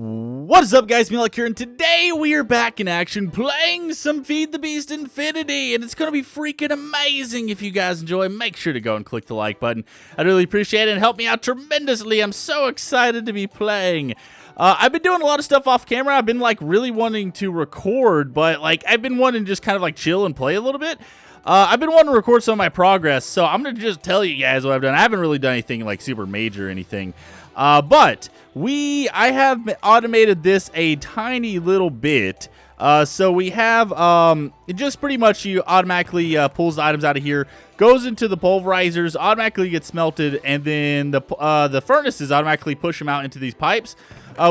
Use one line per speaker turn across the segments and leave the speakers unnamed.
What is up, guys? Mealike here, and today we are back in action playing some Feed the Beast Infinity, and it's going to be freaking amazing. If you guys enjoy, make sure to go and click the like button. I'd really appreciate it and help me out tremendously. I'm so excited to be playing. I've been doing a lot of stuff off camera. I've been like really wanting to record, but like I've been wanting to just kind of like chill and play a little bit. I've been wanting to record some of my progress, so I'm going to just tell you guys what I've done. I haven't really done anything like super major or anything. But I have automated this a tiny little bit. So we have, it just pretty much you automatically pulls the items out of here, goes into the pulverizers, automatically gets smelted, and then the furnaces automatically push them out into these pipes,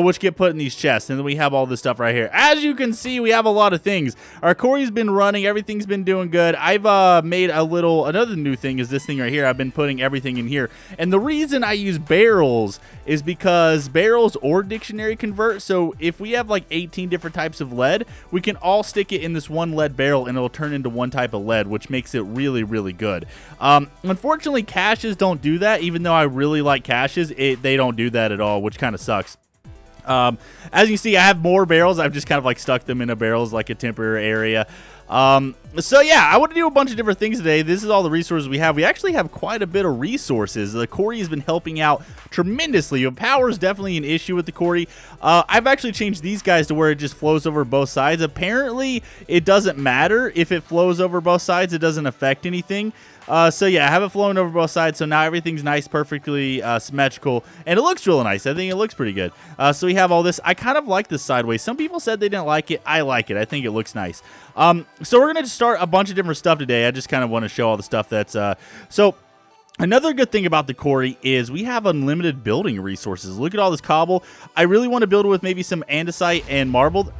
which get put in these chests. And then we have all this stuff right here. As you can see, we have a lot of things. Our quarry's been running. Everything's been doing good. I've made another new thing is this thing right here. I've been putting everything in here. And the reason I use barrels is because barrels or dictionary convert. So if we have like 18 different types of lead, we can all stick it in this one lead barrel and it'll turn into one type of lead, which makes it really, really good. Unfortunately, caches don't do that. Even though I really like caches, they don't do that at all, which kind of sucks. As you see, I have more barrels. I've just kind of like stuck them in a barrels like a temporary area. So yeah, I want to do a bunch of different things today. This is all the resources we have. We actually have quite a bit of resources. The quarry has been helping out tremendously. Power is definitely an issue with the quarry. I've actually changed these guys to where it just flows over both sides. Apparently, it doesn't matter if it flows over both sides. It doesn't affect anything. So yeah, I have it flowing over both sides, so now everything's nice, perfectly symmetrical, and it looks really nice. I think it looks pretty good. So we have all this. I kind of like this sideways. Some people said they didn't like it. I like it. I think it looks nice. So we're going to start a bunch of different stuff today. I just kind of want to show all the stuff that's... So another good thing about the quarry is we have unlimited building resources. Look at all this cobble. I really want to build with maybe some andesite and marble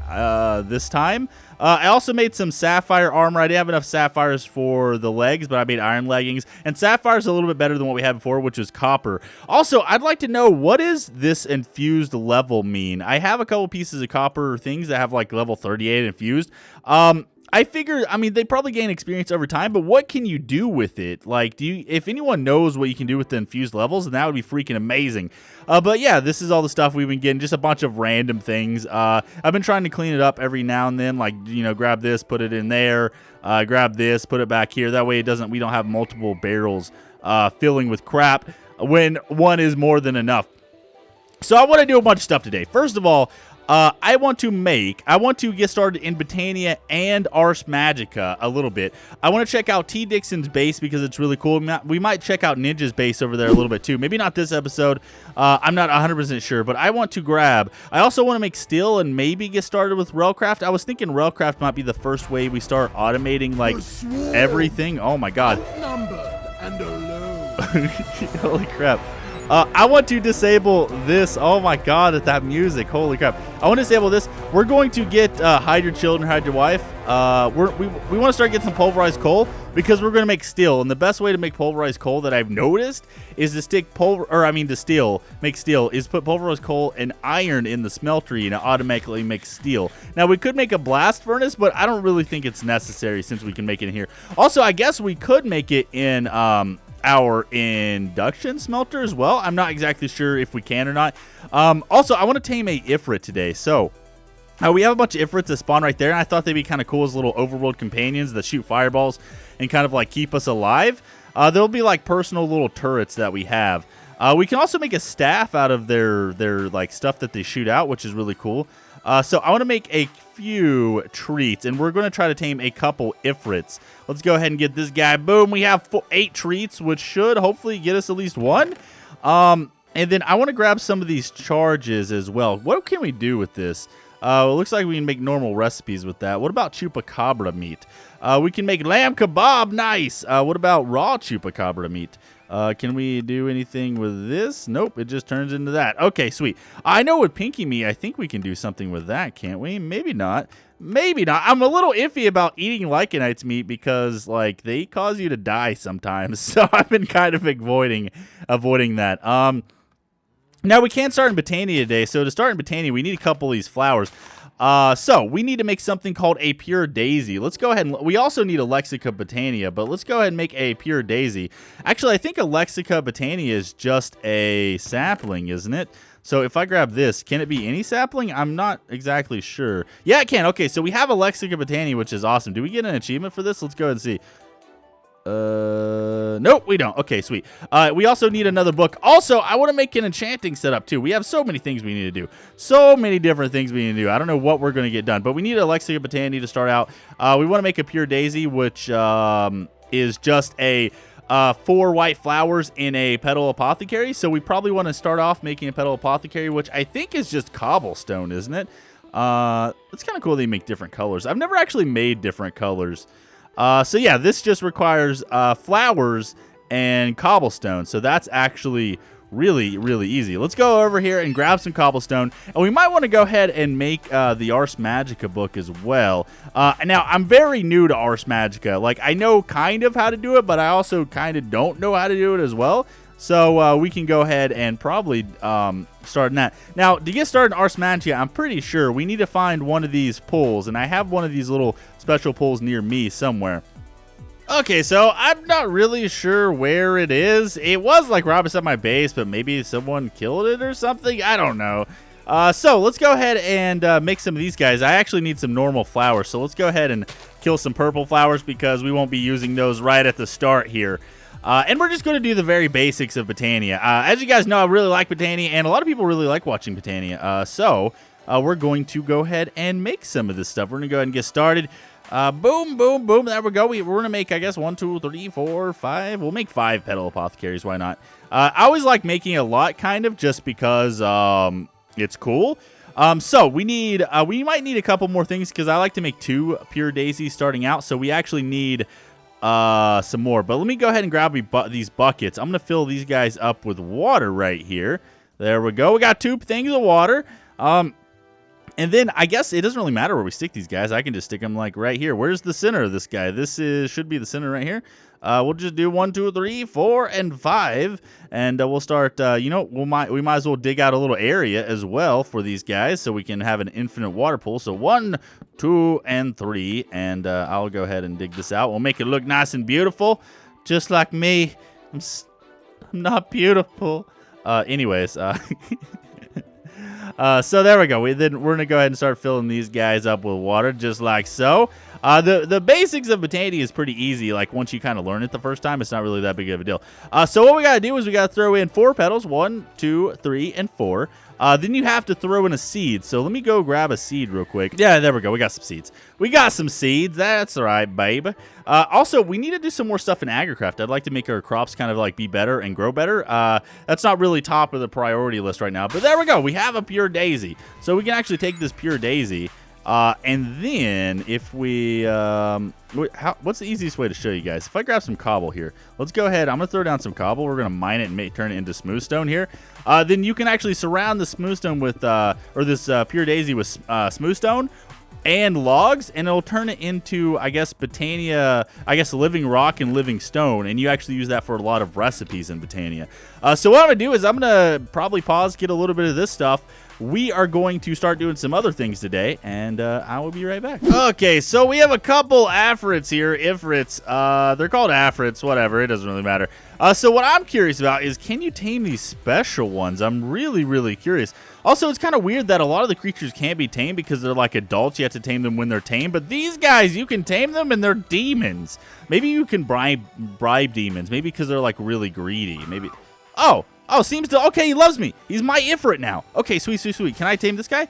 this time. I also made some sapphire armor. I didn't have enough sapphires for the legs, but I made iron leggings. And sapphire is a little bit better than what we had before, which was copper. Also, I'd like to know, what does this infused level mean? I have a couple pieces of copper things that have like level 38 infused. I figure, I mean, they probably gain experience over time, but what can you do with it? Like, if anyone knows what you can do with the infused levels, then that would be freaking amazing. But yeah, this is all the stuff we've been getting, just a bunch of random things. I've been trying to clean it up every now and then, like, you know, grab this, put it in there, grab this, put it back here. That way we don't have multiple barrels filling with crap when one is more than enough. So I want to do a bunch of stuff today. First of all, I want to get started in Botania and Ars Magica a little bit. I want to check out T. Dixon's base because it's really cool. We might check out Ninja's base over there a little bit too. Maybe not this episode. I'm not 100% sure, but I want to grab. I also want to make steel and maybe get started with railcraft. I was thinking railcraft might be the first way we start automating like everything. Oh my god.
Outnumbered and alone.
Holy crap. I want to disable this. Oh my god, at that music. Holy crap. I want to disable this. We're going to get hide your children, hide your wife. We want to start getting some pulverized coal because we're going to make steel. And the best way to make pulverized coal that I've noticed is to make steel, is put pulverized coal and iron in the smeltery and it automatically makes steel. Now, we could make a blast furnace, but I don't really think it's necessary since we can make it in here. Also, I guess we could make it in our induction smelter as well. I'm not exactly sure if we can or not. Also, I want to tame a Afrit today. So we have a bunch of Afrits that spawn right there, and I thought they'd be kind of cool as little overworld companions that shoot fireballs and kind of like keep us alive. There'll be like personal little turrets that we have. We can also make a staff out of their like stuff that they shoot out, which is really cool. So I want to make a few treats, and we're going to try to tame a couple Afrits. Let's go ahead and get this guy. Boom, we have 8 treats, which should hopefully get us at least one. And then I want to grab some of these charges as well. What can we do with this? It looks like we can make normal recipes with that. What about chupacabra meat? We can make lamb kebab. Nice. What about raw chupacabra meat? Can we do anything with this? Nope, it just turns into that. Okay, sweet. I know with pinky meat, I think we can do something with that, can't we? Maybe not. Maybe not. I'm a little iffy about eating Lycanites meat because, like, they cause you to die sometimes. So I've been kind of avoiding that. Now, we can't start in Botania today. So to start in Botania, we need a couple of these flowers. So we need to make something called a pure daisy. Let's go ahead and we also need a Lexica Botania, but let's go ahead and make a pure daisy. Actually, I think a Lexica Botania is just a sapling, isn't it? So if I grab this, can it be any sapling? I'm not exactly sure. Yeah, it can. Okay, so we have a Lexica Botania, which is awesome. Do we get an achievement for this? Let's go ahead and see. Nope, we don't. Okay, sweet. We also need another book. Also, I want to make an enchanting setup too. We have so many things we need to do. So many different things we need to do. I don't know what we're going to get done, but we need a Lexica Botania to start out. We want to make a pure daisy, which is just a 4 white flowers in a petal apothecary. So we probably want to start off making a petal apothecary, which I think is just cobblestone, isn't it? It's kind of cool they make different colors. I've never actually made different colors. So yeah, this just requires flowers and cobblestone. So that's actually really, really easy. Let's go over here and grab some cobblestone. And we might want to go ahead and make the Ars Magica book as well. Now, I'm very new to Ars Magica. Like, I know kind of how to do it, but I also kind of don't know how to do it as well. So we can go ahead and probably start in that. Now, to get started in Ars Magica, I'm pretty sure we need to find one of these pools. And I have one of these little special pools near me somewhere. Okay, so I'm not really sure where it is. It was like right beside my base, but maybe someone killed it or something. I don't know. So let's go ahead and make some of these guys. I actually need some normal flowers. So let's go ahead and kill some purple flowers because we won't be using those right at the start here. And we're just going to do the very basics of Botania. As you guys know, I really like Botania, and a lot of people really like watching Botania. So we're going to go ahead and make some of this stuff. We're going to go ahead and get started. Boom, boom, boom. There we go. We're going to make, I guess, 1, 2, 3, 4, 5. We'll make 5 petal apothecaries. Why not? I always like making a lot, kind of, just because it's cool. So we might need a couple more things because I like to make 2 pure daisies starting out. So we actually need some more. But let me go ahead and grab these buckets. I'm going to fill these guys up with water right here. There we go. We got 2 things of water. And then I guess it doesn't really matter where we stick these guys. I can just stick them like right here. Where's the center of this guy? This should be the center right here. We'll just do 1, 2, 3, 4, and 5, and we'll start. You know, we might as well dig out a little area as well for these guys, so we can have an infinite water pool. So 1, 2, and 3, and I'll go ahead and dig this out. We'll make it look nice and beautiful, just like me. I'm not beautiful. Anyways. So there we go. We're going to go ahead and start filling these guys up with water just like so. The basics of Botania is pretty easy. Like once you kind of learn it the first time, it's not really that big of a deal. So what we got to do is we got to throw in 4 petals. 1, 2, 3, and 4. Then you have to throw in a seed. So let me go grab a seed real quick. Yeah, there we go. We got some seeds. We got some seeds. That's right, babe. Also, we need to do some more stuff in Agricraft. I'd like to make our crops kind of like be better and grow better. That's not really top of the priority list right now. But there we go. We have a pure daisy. So we can actually take this pure daisy. And then if we, what's the easiest way to show you guys? If I grab some cobble here, let's go ahead. I'm going to throw down some cobble. We're going to mine it and turn it into smooth stone here. Then you can actually surround the smooth stone with, or this pure daisy with smooth stone and logs, and it'll turn it into, I guess, Botania, I guess, living rock and living stone, and you actually use that for a lot of recipes in Botania. So what I'm going to do is I'm going to probably pause, get a little bit of this stuff. We are going to start doing some other things today, and I will be right back. Okay, so we have a couple Afrits here. Ifrits. They're called Afrits. Whatever. It doesn't really matter. So what I'm curious about is, can you tame these special ones? I'm really, really curious. Also, it's kind of weird that a lot of the creatures can't be tamed because they're like adults. You have to tame them when they're tamed. But these guys, you can tame them, and they're demons. Maybe you can bribe demons. Maybe because they're like really greedy. Maybe. Oh, seems to. Okay, he loves me. He's my Ifrit now. Okay, sweet, sweet, sweet. Can I tame this guy?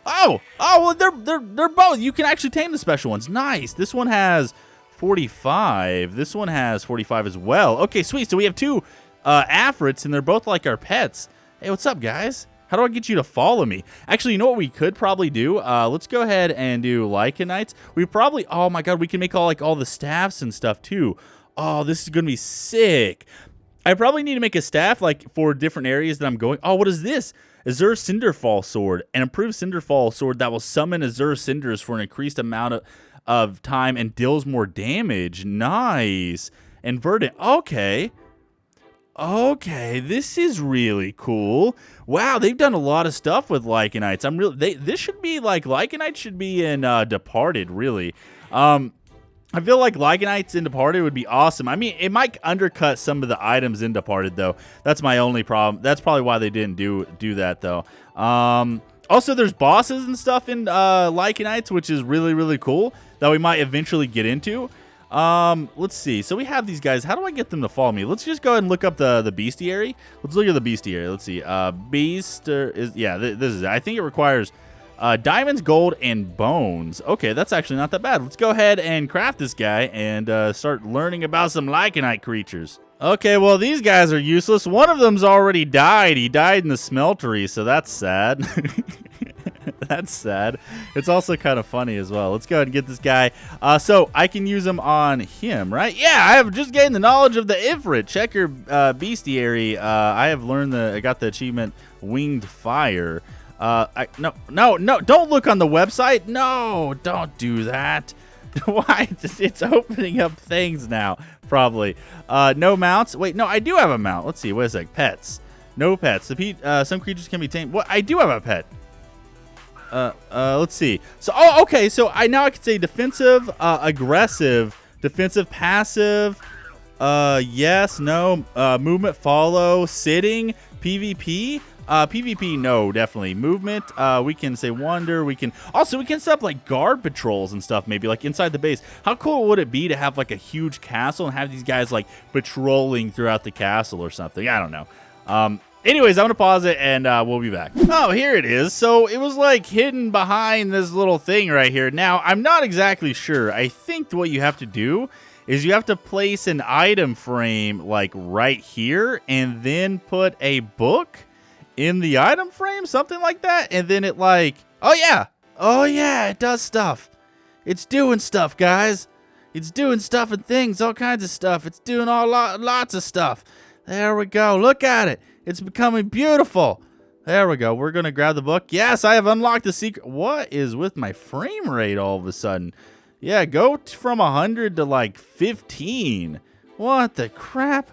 Oh, well, they're both. You can actually tame the special ones. Nice. This one has 45. This one has 45 as well. Okay, sweet. So we have 2 Afrits, and they're both like our pets. Hey, what's up, guys? How do I get you to follow me? Actually, you know what we could probably do? Let's go ahead and do Lycanites. We probably. Oh my God, we can make all the staffs and stuff too. Oh, this is gonna be sick. I probably need to make a staff like for different areas that I'm going. Oh, what is this? Azure Cinderfall Sword. An improved Cinderfall Sword that will summon Azure Cinders for an increased amount of time and deals more damage. Nice. And Verdant. Okay. Okay, this is really cool. Wow, they've done a lot of stuff with Lycanites. This should be like Lycanites should be in Departed, really. I feel like Lycanites in Departed would be awesome. I mean, it might undercut some of the items in Departed, though. That's my only problem. That's probably why they didn't do that, though. Also, there's bosses and stuff in Lycanites, which is really, really cool that we might eventually get into. Let's see. So we have these guys. How do I get them to follow me? Let's just go ahead and look up the bestiary. Let's look at the bestiary. Let's see. Beast is, yeah, this is it. I think it requires diamonds, gold, and bones. Okay, that's actually not that bad. Let's go ahead and craft this guy and start learning about some Lycanite creatures. Okay, well, these guys are useless. One of them's already died. He died in the smeltery, so that's sad. That's sad. It's also kind of funny as well. Let's go ahead and get this guy. So I can use him on him, right? Yeah, I have just gained the knowledge of the Afrit. Check your bestiary. I have learned I got the achievement Winged Fire. No, don't look on the website. No, don't do that. Why? It's opening up things now, probably. No mounts. Wait, no, I do have a mount. Let's see. What is it? Pets. No pets. Some creatures can be tamed. What? I do have a pet. Let's see. So, okay. So now I can say defensive, aggressive, defensive, passive. Yes, no. Movement, follow, sitting, PvP. PvP, no, definitely. Movement, we can say wander. We can set up like guard patrols and stuff, maybe like inside the base. How cool would it be to have like a huge castle and have these guys like patrolling throughout the castle or something? I don't know. Anyways, I'm gonna pause it and we'll be back. Oh, here it is. So it was like hidden behind this little thing right here. Now, I'm not exactly sure. I think what you have to do is you have to place an item frame like right here and then put a book in the item frame, something like that, and then it like, oh yeah, it does stuff. It's doing stuff, guys. It's doing stuff and things, all kinds of stuff. It's doing lots of stuff. There we go. Look at it. It's becoming beautiful. There we go. We're gonna grab the book. Yes, I have unlocked the secret. What is with my frame rate all of a sudden? Yeah, go from 100 to like 15. What the crap?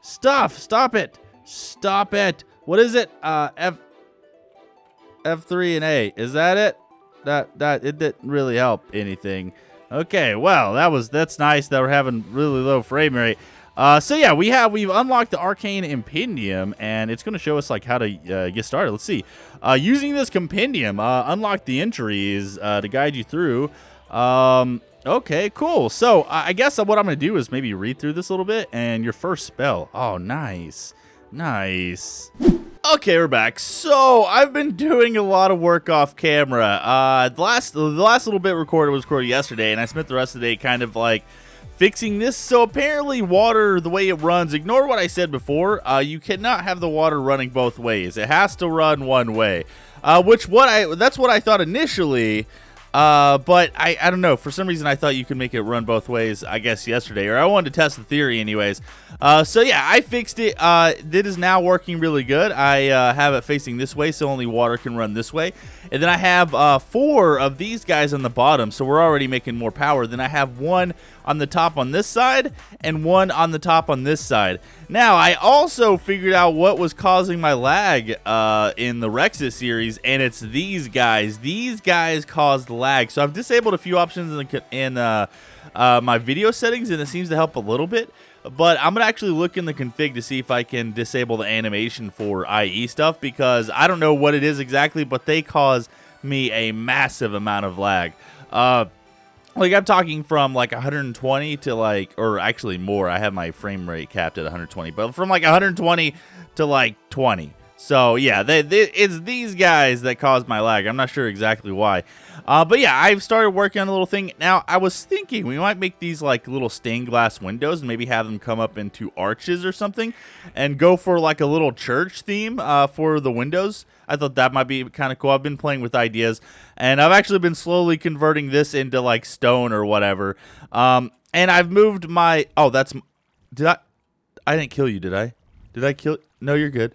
Stop it. Stop it. What is it? F3 and A. Is that it? That it didn't really help anything. Okay, well, that's nice that we're having really low frame rate. So yeah, we've unlocked the Arcane Impendium, and it's going to show us like how to get started. Let's see. Using this compendium, unlock the entries to guide you through. Okay, cool. So I guess what I'm going to do is maybe read through this a little bit, and your first spell. Oh, nice. Nice. Okay, we're back. So I've been doing a lot of work off camera. The last little bit was recorded yesterday, and I spent the rest of the day kind of like fixing this. So apparently water, the way it runs, ignore what I said before. You cannot have the water running both ways. It has to run one way. That's what I thought initially. But I don't know. For some reason, I thought you could make it run both ways, I guess, yesterday. Or I wanted to test the theory anyways. So, yeah, I fixed it. It is now working really good. I have it facing this way, so only water can run this way. And then I have 4 of these guys on the bottom, so we're already making more power. Then I have 1 on the top on this side and 1 on the top on this side. Now, I also figured out what was causing my lag in the Rexus series, and it's these guys. These guys caused lag. So I've disabled a few options in my video settings, and it seems to help a little bit. But I'm going to actually look in the config to see if I can disable the animation for IE stuff, because I don't know what it is exactly, but they cause me a massive amount of lag. Like, I'm talking from like 120 to like, or actually more. I have my frame rate capped at 120, but from like 120 to like 20. So yeah, it's these guys that caused my lag. I'm not sure exactly why. But yeah, I've started working on a little thing. Now, I was thinking we might make these like little stained glass windows and maybe have them come up into arches or something and go for like a little church theme for the windows. I thought that might be kind of cool. I've been playing with ideas, and I've actually been slowly converting this into like stone or whatever. And I've moved my, I didn't kill you, did I? Did I kill? No, you're good.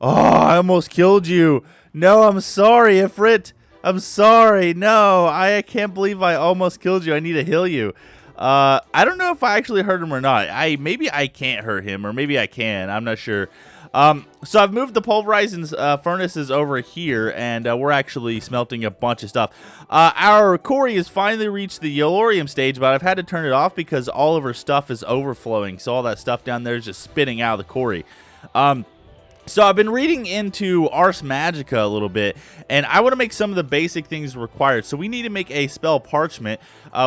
Oh, I almost killed you. No, I'm sorry, Afrit. I'm sorry. No, I can't believe I almost killed you. I need to heal you. I don't know if I actually hurt him or not. Maybe I can't hurt him, or maybe I can. I'm not sure. So I've moved the pulverizing furnaces over here, and we're actually smelting a bunch of stuff. Our quarry has finally reached the Yellorium stage, but I've had to turn it off because all of our stuff is overflowing. So all that stuff down there is just spitting out of the quarry. So I've been reading into Ars Magica a little bit, and I want to make some of the basic things required. So we need to make a spell parchment,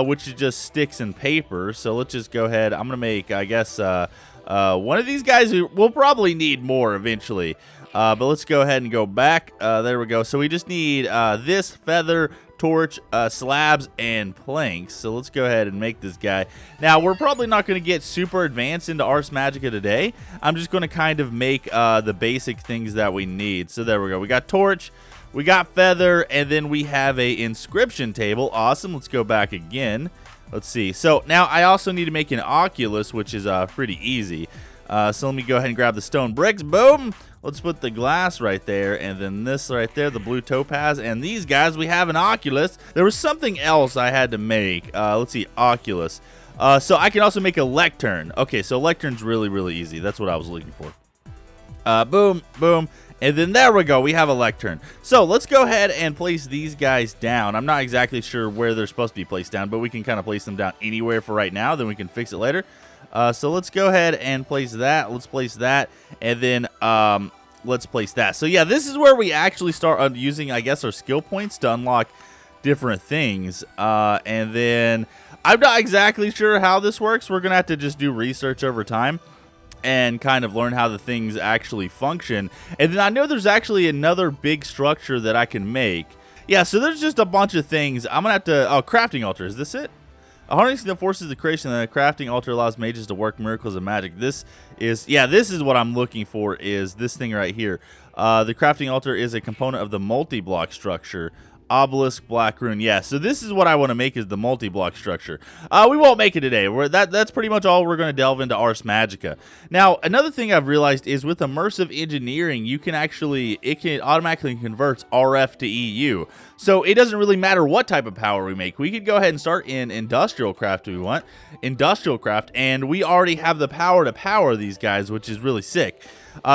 which is just sticks and paper. So let's just go ahead. I'm going to make, I guess, one of these guys. We'll probably need more eventually, but let's go ahead and go back. There we go. So we just need this feather, torch, slabs, and planks. So let's go ahead and make this guy. Now, we're probably not going to get super advanced into Ars Magica today. I'm just going to kind of make the basic things that we need. So there we go. We got torch, we got feather, and then we have a inscription table. Awesome. Let's go back again. Let's see. So now I also need to make an oculus, which is pretty easy. So let me go ahead and grab the stone bricks. Boom. Let's put the glass right there, and then this right there, the blue topaz, and these guys, we have an oculus. There was something else I had to make. Let's see, oculus. So I can also make a lectern. Okay, so lectern's really, really easy. That's what I was looking for. Boom, boom, and then there we go. We have a lectern. So let's go ahead and place these guys down. I'm not exactly sure where they're supposed to be placed down, but we can kind of place them down anywhere for right now. Then we can fix it later. So let's go ahead and place that. Let's place that, and then let's place that. So yeah, this is where we actually start using, I guess, our skill points to unlock different things. And then I'm not exactly sure how this works. We're gonna have to just do research over time and kind of learn how the things actually function. And then I know there's actually another big structure that I can make. Yeah, so there's just a bunch of things. I'm gonna have to. Oh, crafting altar. Is this it? Harnessing the forces of creation, the crafting altar allows mages to work miracles of magic. This is, yeah, this is what I'm looking for, is this thing right here. The crafting altar is a component of the multi-block structure. Obelisk, black rune. Yeah, so this is what I want to make, is the multi-block structure. We won't make it today. That's pretty much all we're going to delve into Ars Magica. Now, another thing I've realized is with immersive engineering, it can automatically converts RF to EU. So it doesn't really matter what type of power we make. We could go ahead and start in industrial craft if we want. Industrial craft, and we already have the power to power these guys, which is really sick.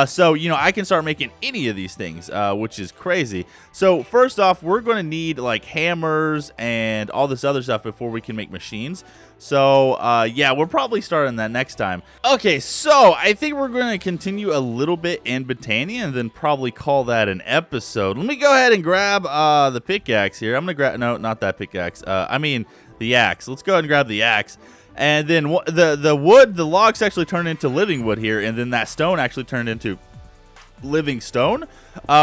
So, you know, I can start making any of these things, which is crazy. So, first off, we're going to need, like, hammers and all this other stuff before we can make machines. So, yeah, we're probably starting that next time. Okay, so I think we're going to continue a little bit in Botania and then probably call that an episode. Let me go ahead and grab the pickaxe here. I'm going to grab, no, not that pickaxe. I mean, the axe. Let's go ahead and grab the axe. And then the logs actually turned into living wood here, and then that stone actually turned into living stone,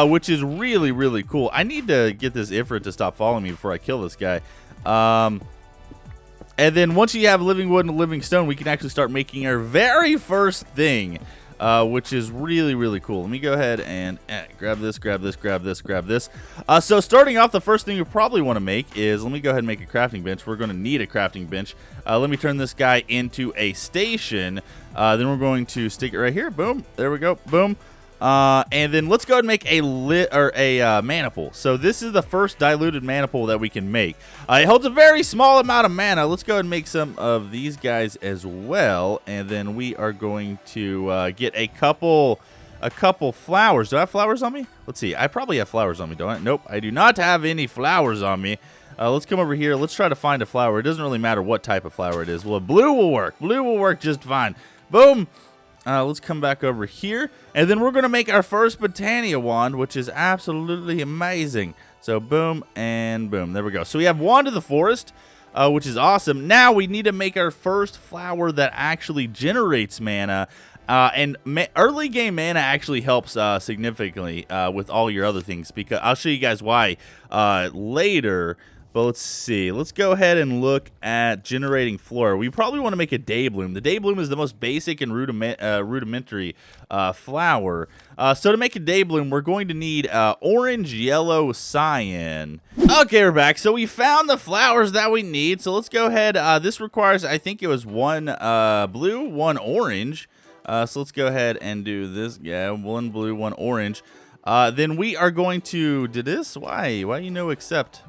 which is really, really cool. I need to get this Ifrit to stop following me before I kill this guy. And then once you have living wood and living stone, we can actually start making our very first thing, which is really, really cool. Let me go ahead and grab this, grab this, grab this, grab this. So starting off, the first thing you probably want to make is, let me go ahead and make a crafting bench. We're going to need a crafting bench. Let me turn this guy into a station. Then we're going to stick it right here. Boom. There we go. Boom. And then let's go ahead and make a maniple. So this is the first diluted maniple that we can make. It holds a very small amount of mana. Let's go ahead and make some of these guys as well. And then we are going to get a couple flowers. Do I have flowers on me? Let's see. I probably have flowers on me, don't I? Nope, I do not have any flowers on me. Let's come over here. Let's try to find a flower. It doesn't really matter what type of flower it is. Well, blue will work. Blue will work just fine. Boom. Let's come back over here, and then we're going to make our first Botania wand, which is absolutely amazing. So boom and boom. There we go. So we have Wand of the Forest, which is awesome. Now we need to make our first flower that actually generates mana. And early game mana actually helps significantly with all your other things, because I'll show you guys why later. But let's see. Let's go ahead and look at generating flora. We probably want to make a Daybloom. The Daybloom is the most basic and rudimentary flower. So to make a Daybloom, we're going to need orange, yellow, cyan. Okay, we're back. So we found the flowers that we need. So let's go ahead. This requires, I think it was one blue, one orange. So let's go ahead and do this. Yeah, one blue, one orange. Then we are going to do this. Why you no accept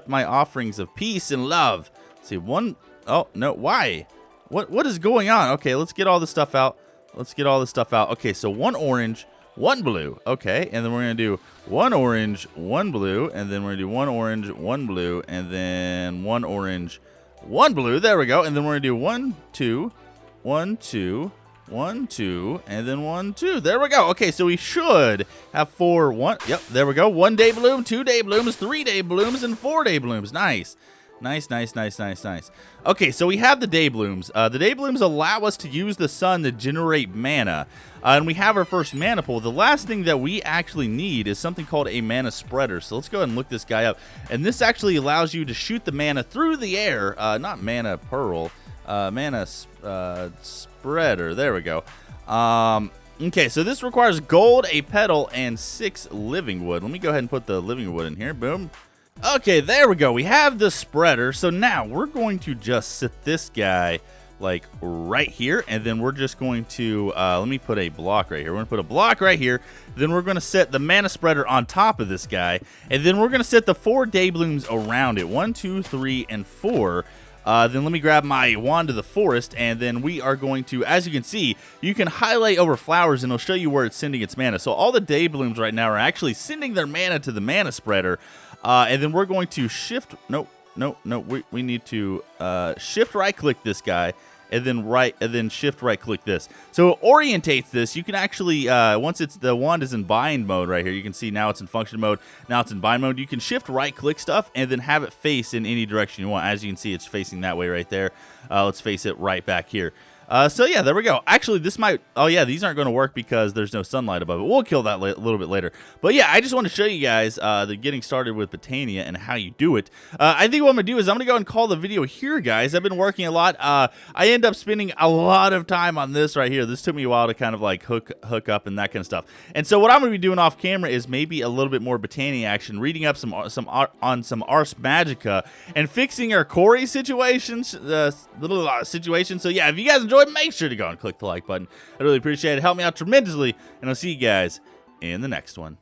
my offerings of peace and love? Let's see, one. Oh no, why? What is going on? Okay, let's get all this stuff out. Let's get all this stuff out. Okay, so 1 orange, 1 blue. Okay, and then we're going to do 1 orange, 1 blue, and then we're going to do 1 orange, 1 blue, and then 1 orange, 1 blue. There we go. And then we're going to do 1, 2, 1, 2, 1, 2, and then 1, 2. There we go. Okay, so we should have 4, 1. Yep, there we go. 1 Daybloom, 2 Dayblooms, 3 Dayblooms, and 4 Dayblooms. Nice. Nice, nice, nice, nice, nice. Okay, so we have the Dayblooms. The Dayblooms allow us to use the sun to generate mana. And we have our first mana pool. The last thing that we actually need is something called a mana spreader. So let's go ahead and look this guy up. And this actually allows you to shoot the mana through the air. Not mana pearl. Mana spreader. There we go. Okay, so this requires gold, a petal, and 6 living wood. Let me go ahead and put the living wood in here. Boom. Okay, there we go. We have the spreader. So now we're going to just sit this guy like right here, and then we're just going to let me put a block right here. We're gonna put a block right here. Then we're gonna set the mana spreader on top of this guy, and then we're gonna set the 4 Dayblooms around it. 1, 2, 3, and 4. Then let me grab my wand of the forest, and then we are going to, as you can see, you can highlight over flowers and it'll show you where it's sending its mana. So all the Dayblooms right now are actually sending their mana to the mana spreader. And then we're going to shift, we need to shift right click this guy, and then shift right click this. So it orientates this. You can actually, once the wand is in bind mode right here, you can see now it's in function mode, now it's in bind mode. You can shift right click stuff and then have it face in any direction you want. As you can see, it's facing that way right there. Let's face it right back here. So yeah, there we go. Actually, this might, oh yeah, these aren't going to work because there's no sunlight above it. We'll kill that a little bit later. But yeah, I just want to show you guys the getting started with Botania and how you do it. I think what I'm going to do is I'm going to go and call the video here, guys. I've been working a lot. I end up spending a lot of time on this right here. This took me a while to kind of like hook up and that kind of stuff. And so what I'm going to be doing off camera is maybe a little bit more Botania action, reading up some Ars Magica, and fixing our Corey situations, So yeah, if you guys enjoyed, make sure to go and click the like button. I really appreciate it. Help me out tremendously, and I'll see you guys in the next one.